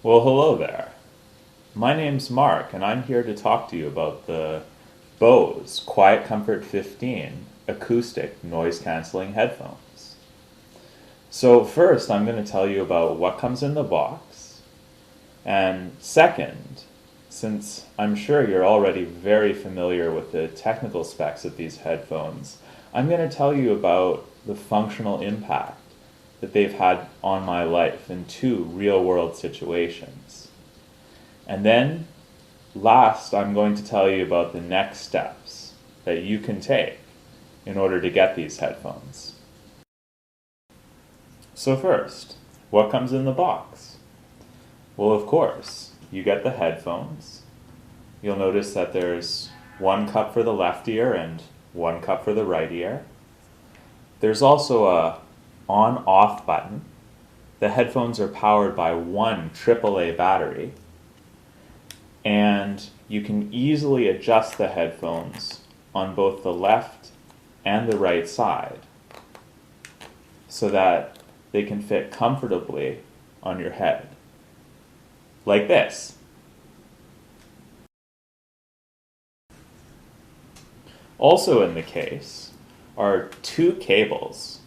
Well, hello there. My name's Mark, and I'm here to talk to you about the Bose QuietComfort 15 acoustic noise-canceling headphones. So first, I'm going to tell you about what comes in the box, and second, since I'm sure you're already very familiar with the technical specs of these headphones, I'm going to tell you about the functional impact that they've had on my life in two real-world situations. And then, last, I'm going to tell you about the next steps that you can take in order to get these headphones. So first, what comes in the box? Well, of course, you get the headphones. You'll notice that there's one cup for the left ear and one cup for the right ear. There's also a on-off button. The headphones are powered by one AAA battery, and you can easily adjust the headphones on both the left and the right side so that they can fit comfortably on your head, like this. Also in the case are two cables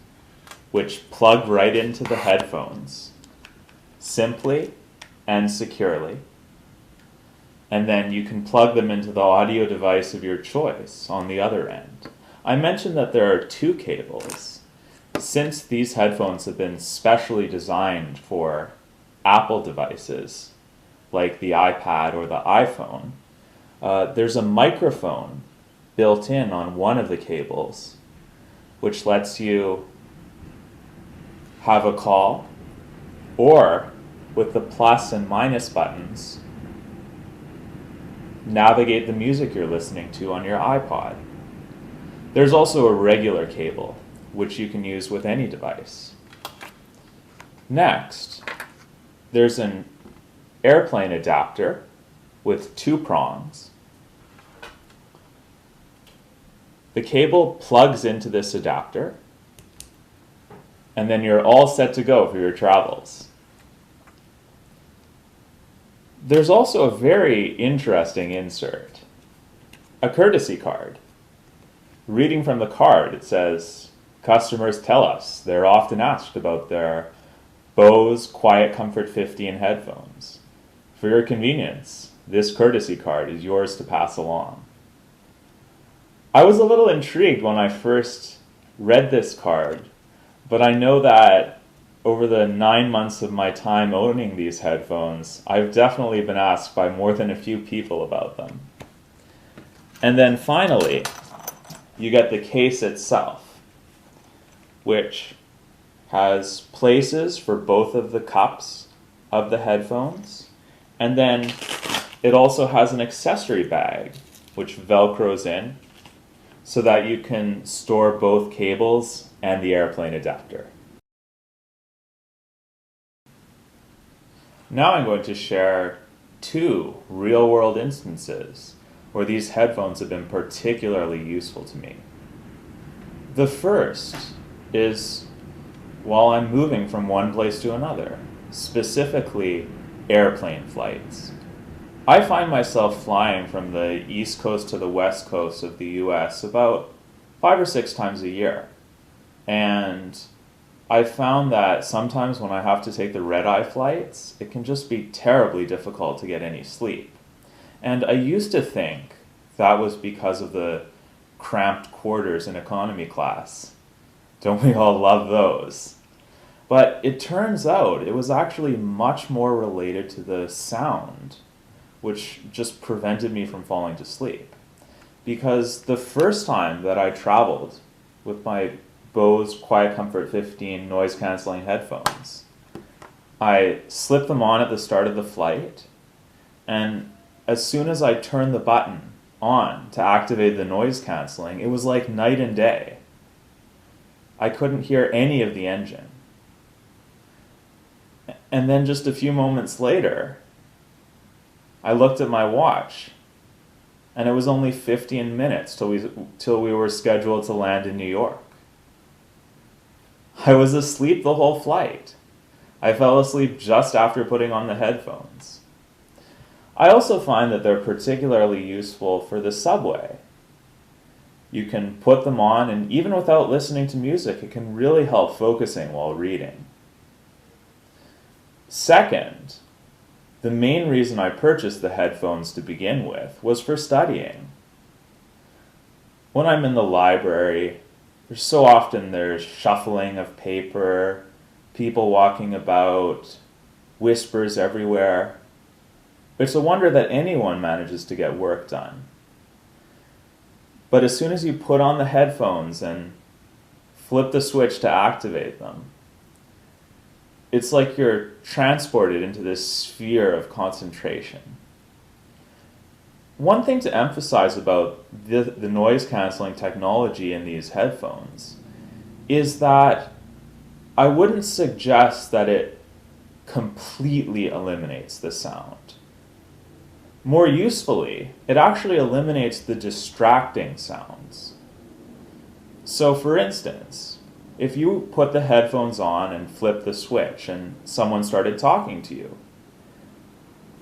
which plug right into the headphones, simply and securely. And then you can plug them into the audio device of your choice on the other end. I mentioned that there are two cables. Since these headphones have been specially designed for Apple devices, like the iPad or the iPhone, there's a microphone built in on one of the cables, which lets you have a call, or with the plus and minus buttons, navigate the music you're listening to on your iPod. There's also a regular cable, which you can use with any device. Next, there's an airplane adapter with two prongs. The cable plugs into this adapter, and then you're all set to go for your travels. There's also a very interesting insert, a courtesy card. Reading from the card, it says, customers tell us they're often asked about their Bose QuietComfort 15 headphones. For your convenience, this courtesy card is yours to pass along. I was a little intrigued when I first read this card, but I know that over the 9 months of my time owning these headphones, I've definitely been asked by more than a few people about them. And then finally, you get the case itself, which has places for both of the cups of the headphones, and then it also has an accessory bag, which velcros in, so that you can store both cables and the airplane adapter. Now I'm going to share two real-world instances where these headphones have been particularly useful to me. The first is while I'm moving from one place to another, specifically airplane flights. I find myself flying from the East Coast to the West Coast of the US about 5 or 6 times a year. And I found that sometimes when I have to take the red-eye flights, it can just be terribly difficult to get any sleep. And I used to think that was because of the cramped quarters in economy class. Don't we all love those? But it turns out it was actually much more related to the sound, which just prevented me from falling to sleep. Because the first time that I traveled with my Bose QuietComfort 15 noise-canceling headphones, I slipped them on at the start of the flight, and as soon as I turned the button on to activate the noise canceling, it was like night and day. I couldn't hear any of the engine. And then just a few moments later, I looked at my watch, and it was only 15 minutes till we were scheduled to land in New York. I was asleep the whole flight. I fell asleep just after putting on the headphones. I also find that they're particularly useful for the subway. You can put them on, and even without listening to music, it can really help focusing while reading. Second, the main reason I purchased the headphones to begin with was for studying. When I'm in the library, there's shuffling of paper, people walking about, whispers everywhere. It's a wonder that anyone manages to get work done. But as soon as you put on the headphones and flip the switch to activate them, it's like you're transported into this sphere of concentration. One thing to emphasize about the noise canceling technology in these headphones is that I wouldn't suggest that it completely eliminates the sound. More usefully, it actually eliminates the distracting sounds. So for instance, if you put the headphones on and flip the switch and someone started talking to you,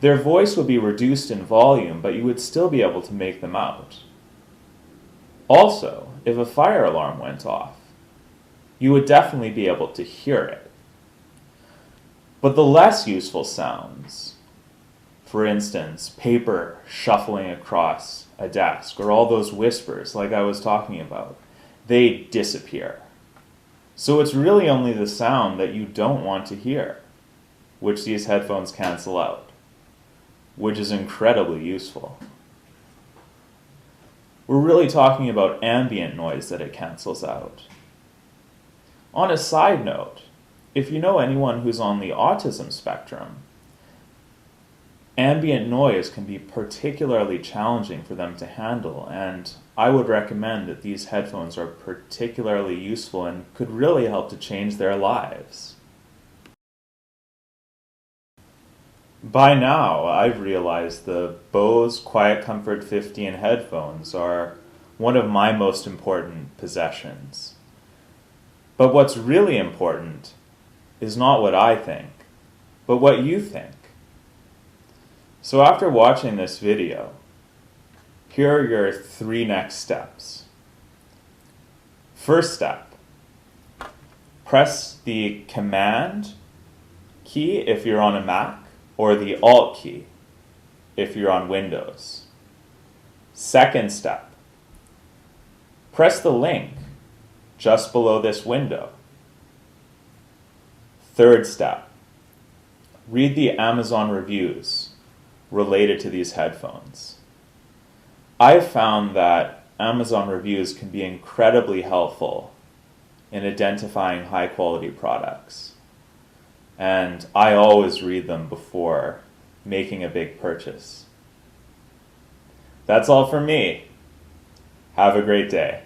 their voice would be reduced in volume, but you would still be able to make them out. Also, if a fire alarm went off, you would definitely be able to hear it. But the less useful sounds, for instance, paper shuffling across a desk, or all those whispers like I was talking about, they disappear. So it's really only the sound that you don't want to hear, which these headphones cancel out, which is incredibly useful. We're really talking about ambient noise that it cancels out. On a side note, if you know anyone who's on the autism spectrum, ambient noise can be particularly challenging for them to handle, and I would recommend that these headphones are particularly useful and could really help to change their lives. By now, I've realized the Bose QuietComfort 15 headphones are one of my most important possessions. But what's really important is not what I think, but what you think. So after watching this video, here are your 3 next steps. First step, press the Command key if you're on a Mac, or the Alt key if you're on Windows. Second step, press the link just below this window. Third step, read the Amazon reviews related to these headphones. I've found that Amazon reviews can be incredibly helpful in identifying high quality products. And I always read them before making a big purchase. That's all from me. Have a great day.